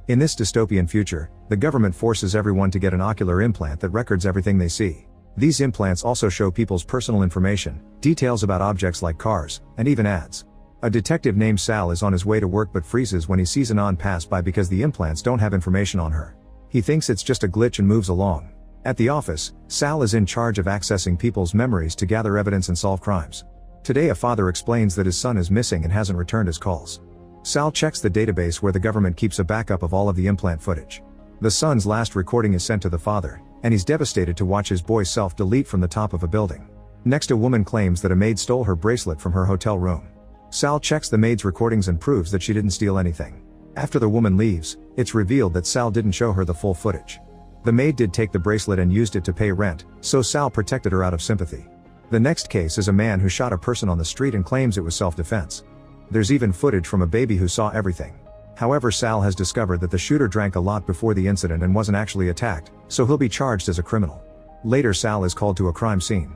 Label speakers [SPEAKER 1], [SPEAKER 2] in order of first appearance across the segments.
[SPEAKER 1] In this dystopian future, the government forces everyone to get an ocular implant that records everything they see. These implants also show people's personal information, details about objects like cars, and even ads. A detective named Sal is on his way to work but freezes when he sees Anon pass by because the implants don't have information on her. He thinks it's just a glitch and moves along. At the office, Sal is in charge of accessing people's memories to gather evidence and solve crimes. Today a father explains that his son is missing and hasn't returned his calls. Sal checks the database where the government keeps a backup of all of the implant footage. The son's last recording is sent to the father, and he's devastated to watch his boy self-delete from the top of a building. Next, a woman claims that a maid stole her bracelet from her hotel room. Sal checks the maid's recordings and proves that she didn't steal anything. After the woman leaves, it's revealed that Sal didn't show her the full footage. The maid did take the bracelet and used it to pay rent, so Sal protected her out of sympathy. The next case is a man who shot a person on the street and claims it was self-defense. There's even footage from a baby who saw everything. However, Sal has discovered that the shooter drank a lot before the incident and wasn't actually attacked, so he'll be charged as a criminal. Later, Sal is called to a crime scene.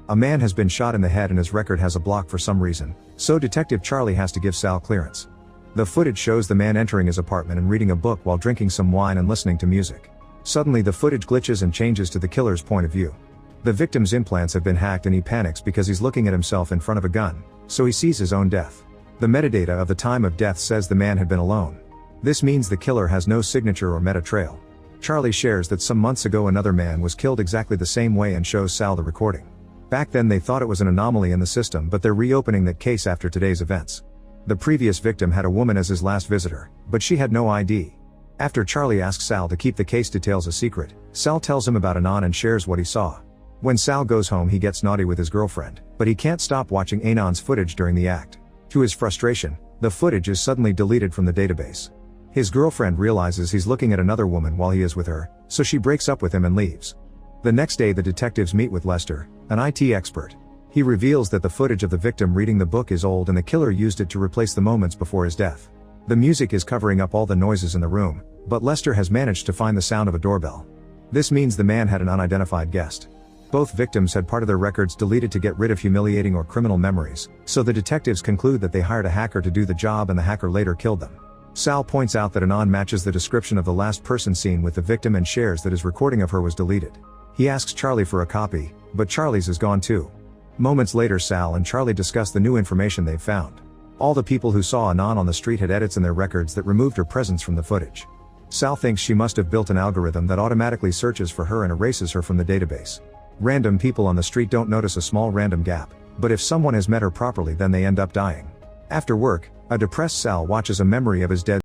[SPEAKER 1] A man has been shot in the head and his record has a block for some reason, so Detective Charlie has to give Sal clearance. The footage shows the man entering his apartment and reading a book while drinking some wine and listening to music. Suddenly the footage glitches and changes to the killer's point of view. The victim's implants have been hacked and he panics because he's looking at himself in front of a gun, so he sees his own death. The metadata of the time of death says the man had been alone. This means the killer has no signature or meta trail. Charlie shares that some months ago another man was killed exactly the same way and shows Sal the recording. Back then they thought it was an anomaly in the system, but they're reopening that case after today's events. The previous victim had a woman as his last visitor, but she had no ID. After Charlie asks Sal to keep the case details a secret, Sal tells him about Anon and shares what he saw. When Sal goes home he gets naughty with his girlfriend, but he can't stop watching Anon's footage during the act. To his frustration, the footage is suddenly deleted from the database. His girlfriend realizes he's looking at another woman while he is with her, so she breaks up with him and leaves. The next day the detectives meet with Lester, an IT expert. He reveals that the footage of the victim reading the book is old and the killer used it to replace the moments before his death. The music is covering up all the noises in the room, but Lester has managed to find the sound of a doorbell. This means the man had an unidentified guest. Both victims had part of their records deleted to get rid of humiliating or criminal memories, so the detectives conclude that they hired a hacker to do the job and the hacker later killed them. Sal points out that Anon matches the description of the last person seen with the victim and shares that his recording of her was deleted. He asks Charlie for a copy, but Charlie's is gone too. Moments later Sal and Charlie discuss the new information they've found. All the people who saw Anon on the street had edits in their records that removed her presence from the footage. Sal thinks she must have built an algorithm that automatically searches for her and erases her from the database. Random people on the street don't notice a small random gap, but if someone has met her properly then they end up dying. After work, a depressed Sal watches a memory of his dead